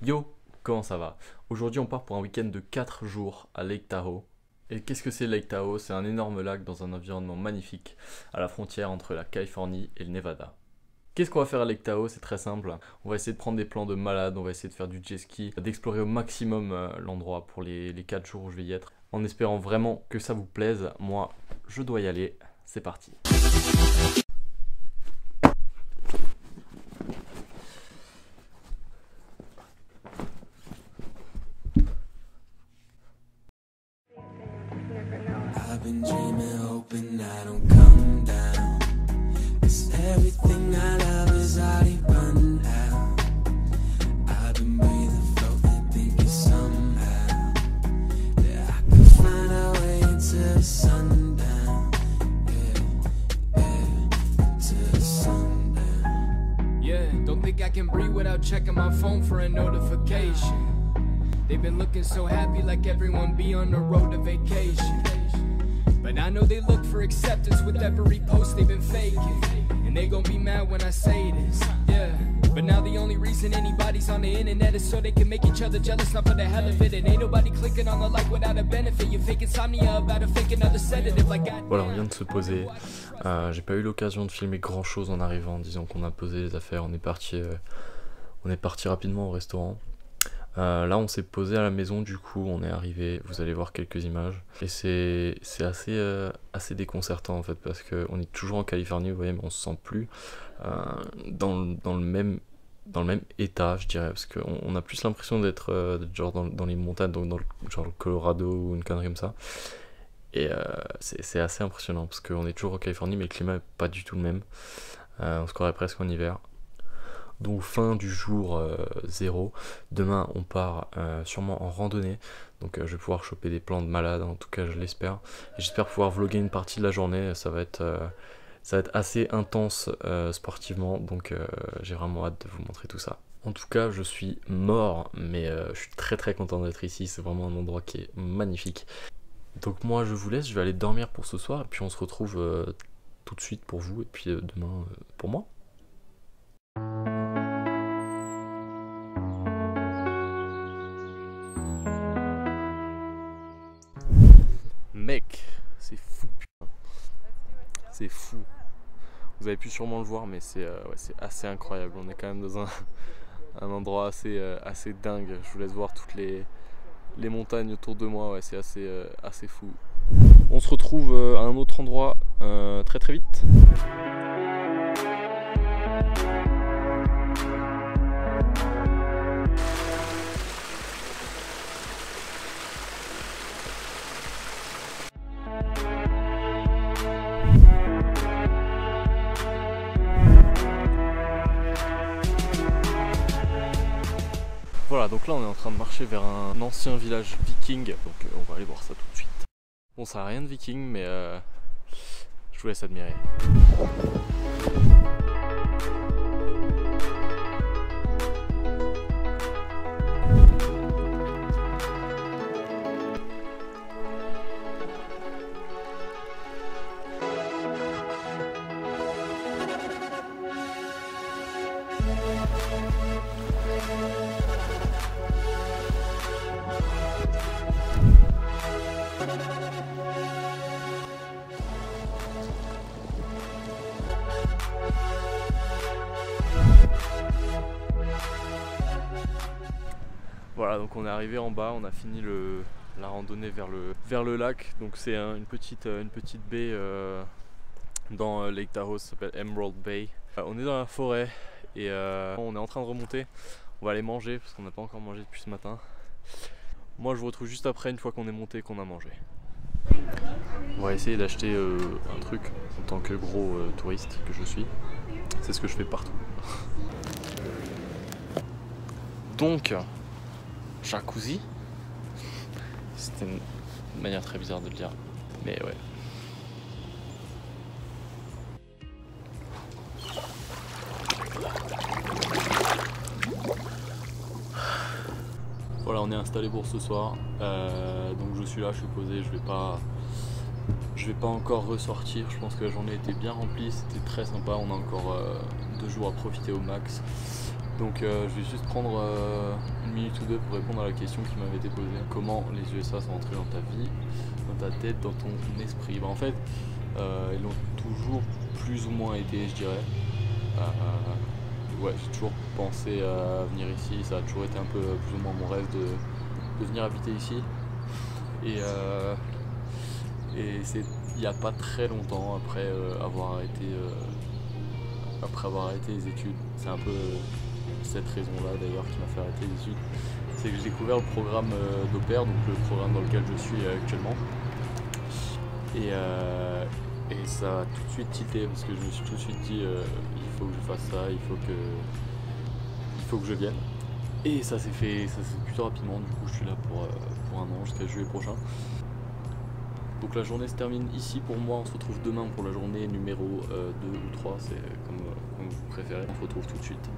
Yo, comment ça va? Aujourd'hui on part pour un week-end de 4 jours à Lake Tahoe. Et qu'est-ce que c'est Lake Tahoe? C'est un énorme lac dans un environnement magnifique à la frontière entre la Californie et le Nevada. Qu'est-ce qu'on va faire à Lake Tahoe? C'est très simple. On va essayer de prendre des plans de malade, on va essayer de faire du jet ski, d'explorer au maximum l'endroit pour les 4 jours où je vais y être. En espérant vraiment que ça vous plaise, moi je dois y aller. C'est parti. I've been dreaming, hoping I don't come down. 'Cause everything I love is already run out. I've been breathing, floating, thinking somehow that I could find a way into the sundown. Yeah, yeah, into the sundown. Yeah, don't think I can breathe without checking my phone for a notification. They've been looking so happy like everyone be on the road to vacation. But I know they look for acceptance with every post they've been faking. And they gon' be mad when I say this, yeah. But now the only reason anybody's on the internet is so they can make each other jealous, not for the hell of it. And ain't nobody clicking on the like without a benefit. You fake insomnia about to fake another sedative like I... Voilà, on vient de se poser. J'ai pas eu l'occasion de filmer grand chose en arrivant. Disons qu'on a posé les affaires, on est parti rapidement au restaurant. Là on s'est posé à la maison, du coup on est arrivé, vous allez voir quelques images. Et c'est assez déconcertant en fait, parce qu'on est toujours en Californie, vous voyez, mais on se sent plus dans le même état, je dirais, parce qu'on a plus l'impression d'être genre dans les montagnes, donc genre le Colorado ou une connerie comme ça. Et c'est assez impressionnant, parce qu'on est toujours en Californie, mais le climat est pas du tout le même. On se croirait presque en hiver. Donc fin du jour 0, demain on part sûrement en randonnée, donc je vais pouvoir choper des plans de malade, en tout cas je l'espère, et j'espère pouvoir vlogger une partie de la journée. Ça va être assez intense sportivement, donc j'ai vraiment hâte de vous montrer tout ça. En tout cas je suis mort, mais je suis très content d'être ici, c'est vraiment un endroit qui est magnifique. Donc moi je vous laisse, je vais aller dormir pour ce soir, et puis on se retrouve tout de suite pour vous, et puis demain pour moi. Mec, c'est fou, putain. C'est fou. Vous avez pu sûrement le voir, mais c'est assez incroyable. On est quand même dans un endroit assez dingue. Je vous laisse voir toutes les montagnes autour de moi. Ouais, c'est assez fou. On se retrouve à un autre endroit très vite. Voilà, donc là on est en train de marcher vers un ancien village viking, donc on va aller voir ça tout de suite. Bon, ça n'a rien de viking, mais je vous laisse admirer. Voilà, donc on est arrivé en bas, on a fini la randonnée vers le lac. Donc c'est une petite baie dans Lake Tahoe, ça s'appelle Emerald Bay. On est dans la forêt et on est en train de remonter. On va aller manger parce qu'on n'a pas encore mangé depuis ce matin. Moi je vous retrouve juste après, une fois qu'on est monté et qu'on a mangé. On va essayer d'acheter un truc en tant que gros touriste que je suis. C'est ce que je fais partout. Donc, jacuzzi. C'était une manière très bizarre de le dire, mais ouais. Voilà, on est installé pour ce soir. Donc je suis là, je suis posé, je vais pas encore ressortir. Je pense que la journée était bien remplie, c'était très sympa. On a encore 2 jours à profiter au max. Donc je vais juste prendre une minute ou deux pour répondre à la question qui m'avait été posée. Comment les USA sont entrés dans ta vie, dans ta tête, dans ton esprit? En fait, ils l'ont toujours plus ou moins été, je dirais. Ouais, j'ai toujours pensé à venir ici, ça a toujours été un peu plus ou moins mon rêve de venir habiter ici. Et c'est il n'y a pas très longtemps après avoir arrêté les études. C'est un peu cette raison-là d'ailleurs qui m'a fait arrêter les études. C'est que j'ai découvert le programme d'Au-Pair, donc le programme dans lequel je suis actuellement. Et ça a tout de suite tilté parce que je me suis tout de suite dit il faut que je fasse ça, il faut que je vienne. Et ça s'est fait plutôt rapidement, du coup je suis là pour un an jusqu'à juillet prochain. Donc la journée se termine ici pour moi, on se retrouve demain pour la journée numéro 2 ou 3, c'est comme vous préférez, on se retrouve tout de suite.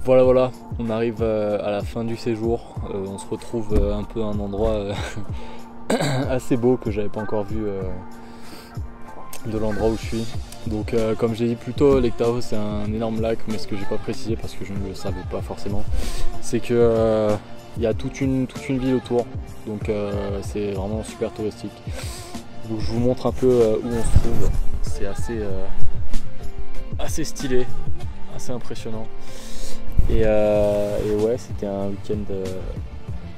Voilà, on arrive à la fin du séjour, on se retrouve un peu à un endroit assez beau que j'avais pas encore vu de l'endroit où je suis. Donc comme j'ai dit plus tôt, Lake Tahoe c'est un énorme lac, mais ce que j'ai pas précisé parce que je ne le savais pas forcément, c'est que il y a toute une ville autour, donc c'est vraiment super touristique. Donc je vous montre un peu où on se trouve, c'est assez stylé, assez impressionnant. Et ouais, c'était un week-end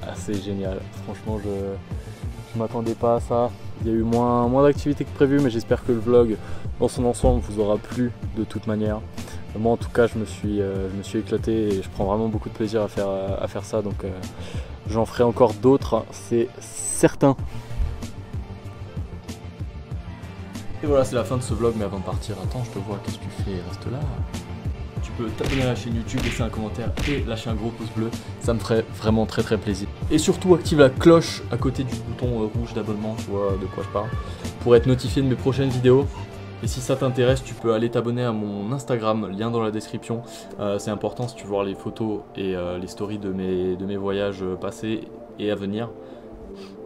assez génial. Franchement, je m'attendais pas à ça. Il y a eu moins d'activités que prévu, mais j'espère que le vlog dans son ensemble vous aura plu de toute manière. Moi en tout cas, je me suis éclaté et je prends vraiment beaucoup de plaisir à faire ça. Donc j'en ferai encore d'autres, c'est certain. Et voilà, c'est la fin de ce vlog, mais avant de partir, attends, je te vois, qu'est-ce que tu fais? Reste là. Tu peux t'abonner à la chaîne YouTube, laisser un commentaire et lâcher un gros pouce bleu, ça me ferait vraiment très plaisir. Et surtout active la cloche à côté du bouton rouge d'abonnement, tu vois de quoi je parle, pour être notifié de mes prochaines vidéos. Et si ça t'intéresse, tu peux aller t'abonner à mon Instagram, lien dans la description. C'est important si tu veux voir les photos et les stories de mes voyages passés et à venir.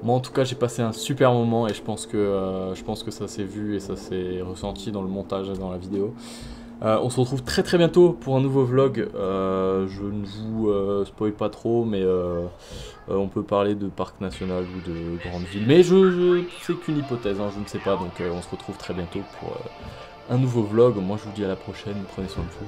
Moi en tout cas j'ai passé un super moment et je pense que ça s'est vu et ça s'est ressenti dans le montage et dans la vidéo. On se retrouve très bientôt pour un nouveau vlog. Je ne vous spoil pas trop, mais on peut parler de parc national ou de grande ville. Mais c'est qu'une hypothèse, hein, je ne sais pas. Donc on se retrouve très bientôt pour un nouveau vlog. Moi je vous dis à la prochaine, prenez soin de vous.